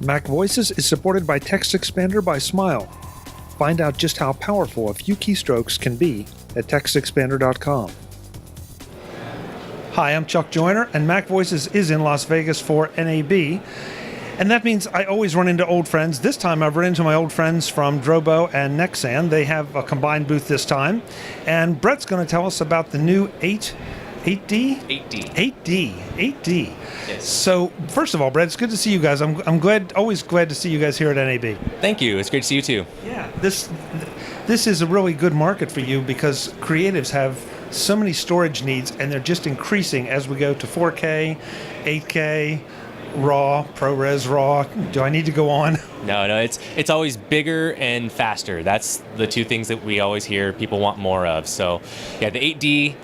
MacVoices is supported by Text Expander by Smile. Find out just how powerful a few keystrokes can be at textexpander.com. Hi, I'm Chuck Joyner, and MacVoices is in Las Vegas for NAB. And that means I always run into old friends. This time I've run into my old friends from Drobo and Nexan. They have a combined booth this time. And Brett's going to tell us about the new 8D? 8D. Yes. So, first of all, Brett, it's good to see you guys. I'm always glad to see you guys here at NAB. Thank you. It's great to see you too. Yeah. This is a really good market for you because creatives have so many storage needs, and they're just increasing as we go to 4K, 8K, RAW, ProRes RAW. Do I need to go on? No, it's always bigger and faster. That's the two things that we always hear people want more of. So, yeah, the 8D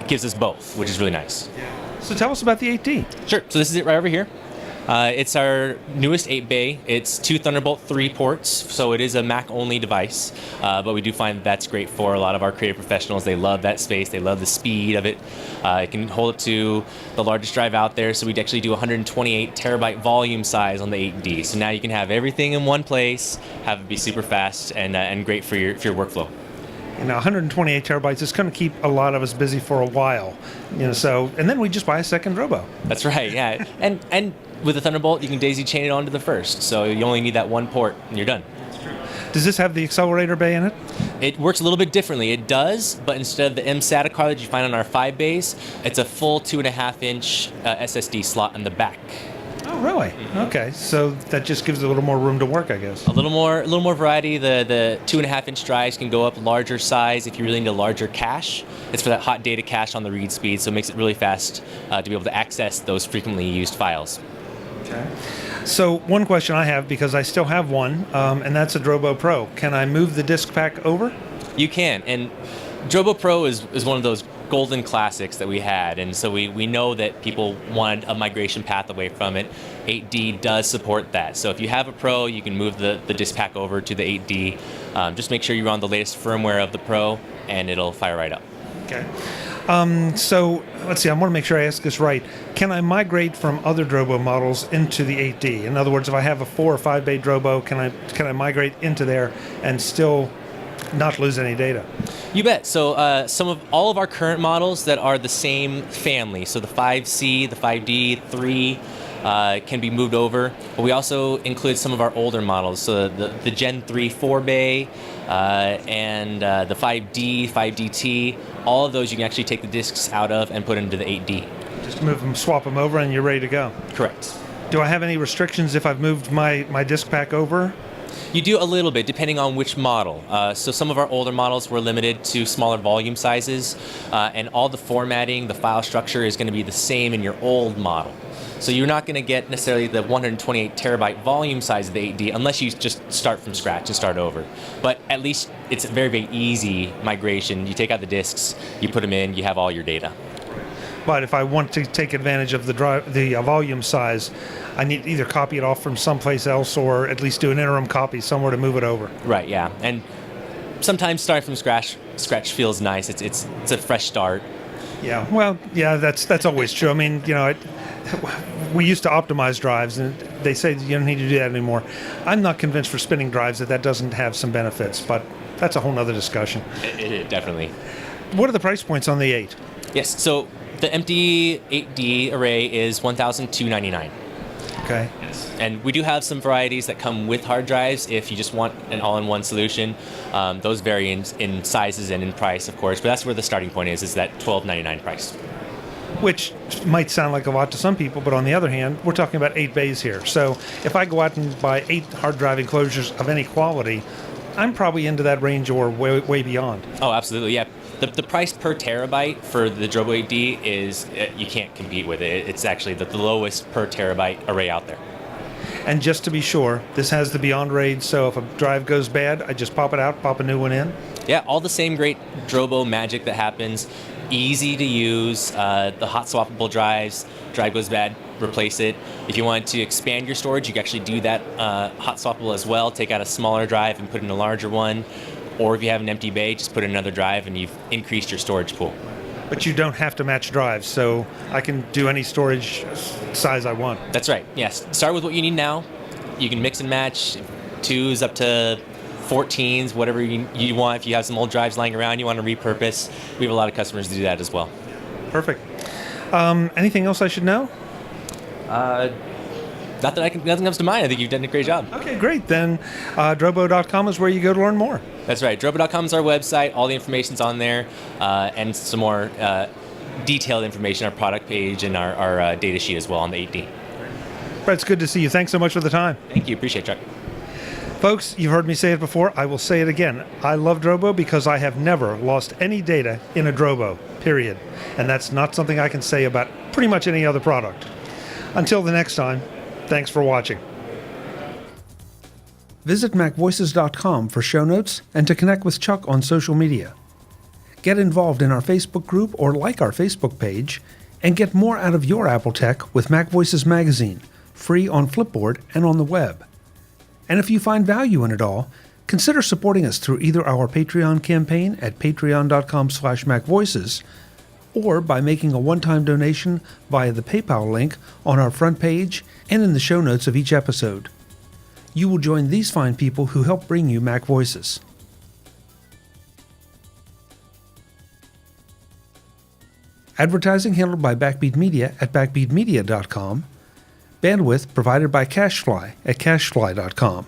gives us both, which is really nice. Yeah. So tell us about the 8D. Sure. So this is it right over here. It's our newest 8-bay. It's 2 Thunderbolt 3 ports, so it is a Mac-only device. But we do find that's great for a lot of our creative professionals. They love that space. They love the speed of it. It can hold up to the largest drive out there, so we actually do 128 terabyte volume size on the 8D. So now you can have everything in one place, have it be super fast and great for your workflow. 128 terabytes is going to keep a lot of us busy for a while. So, and then we just buy a second Drobo. That's right, yeah. and with the Thunderbolt, you can daisy chain it onto the first, so you only need that one port, and you're done. That's true. Does this have the accelerator bay in it? It works a little bit differently. It does, but instead of the mSATA card that you find on our 5-bays, it's a full 2.5-inch SSD slot in the back. Oh, really? Mm-hmm. Okay, so that just gives it a little more room to work, I guess. A little more variety. The 2.5-inch drives can go up larger size if you really need a larger cache. It's for that hot data cache on the read speed, so it makes it really fast to be able to access those frequently used files. Okay. So one question I have, because I still have one, and that's a Drobo Pro. Can I move the disk pack over? You can, and Drobo Pro is one of those golden classics that we had, and so we know that people wanted a migration path away from it. 8D does support that. So if you have a Pro, you can move the disk pack over to the 8D. Just make sure you're on the latest firmware of the Pro, and it'll fire right up. Okay. So let's see, I want to make sure I ask this right. Can I migrate from other Drobo models into the 8D? In other words, if I have a 4 or 5-bay Drobo, can I migrate into there and still not lose any data? You bet. So all of our current models that are the same family, so the 5C, the 5D, 3, can be moved over. But we also include some of our older models, so the Gen 3 4-bay and the 5D, 5DT. All of those you can actually take the disks out of and put into the 8D. Just move them, swap them over, and you're ready to go. Correct. Do I have any restrictions if I've moved my disk pack over? You do a little bit, depending on which model. So some of our older models were limited to smaller volume sizes, and all the formatting, the file structure is going to be the same in your old model. So you're not going to get necessarily the 128 terabyte volume size of the 8D unless you just start from scratch and start over. But at least it's a very, very easy migration. You take out the disks, you put them in, you have all your data. But if I want to take advantage of the volume size, I need to either copy it off from someplace else or at least do an interim copy somewhere to move it over. Right, yeah. And sometimes starting from scratch feels nice. It's a fresh start. Yeah, well, yeah, that's always true. I mean, we used to optimize drives, and they say you don't need to do that anymore. I'm not convinced for spinning drives that doesn't have some benefits, but that's a whole nother discussion. It definitely. What are the price points on the 8? Yes, so the empty 8D array is $1,299. Okay. Yes. And we do have some varieties that come with hard drives if you just want an all-in-one solution. Those vary in sizes and in price, of course, but that's where the starting point is that $1,299 price. Which might sound like a lot to some people, but on the other hand, we're talking about 8 bays here. So if I go out and buy 8 hard drive enclosures of any quality, I'm probably into that range or way beyond. Oh, absolutely, yeah. The price per terabyte for the Drobo 8D is, you can't compete with it. It's actually the lowest per terabyte array out there. And just to be sure, this has the Beyond RAID, so if a drive goes bad, I just pop it out, pop a new one in? Yeah, all the same great Drobo magic that happens. Easy to use, the hot swappable drives, drive goes bad, replace it. If you want to expand your storage, you can actually do that hot swappable as well. Take out a smaller drive and put in a larger one. Or if you have an empty bay, just put in another drive and you've increased your storage pool. But you don't have to match drives, so I can do any storage size I want. That's right, yes. Start with what you need now, You can mix and match 2s up to 14s, whatever you want. If you have some old drives lying around you want to repurpose, we have a lot of customers to do that as well. Perfect. Anything else I should know? Nothing comes to mind. I think you've done a great job. Okay, great. Then Drobo.com is where you go to learn more. That's right. Drobo.com is our website. All the information's on there, and some more detailed information, our product page and our data sheet as well on the 8D. Brett, it's good to see you. Thanks so much for the time. Thank you. Appreciate it, Chuck. Folks, you've heard me say it before. I will say it again. I love Drobo because I have never lost any data in a Drobo, period. And that's not something I can say about pretty much any other product. Until the next time, thanks for watching. Visit MacVoices.com for show notes and to connect with Chuck on social media. Get involved in our Facebook group or like our Facebook page, and get more out of your Apple tech with MacVoices Magazine, free on Flipboard and on the web. And if you find value in it all, consider supporting us through either our Patreon campaign at patreon.com/MacVoices or by making a one-time donation via the PayPal link on our front page and in the show notes of each episode. You will join these fine people who help bring you Mac Voices. Advertising handled by Backbeat Media at backbeatmedia.com. Bandwidth provided by CacheFly at cachefly.com.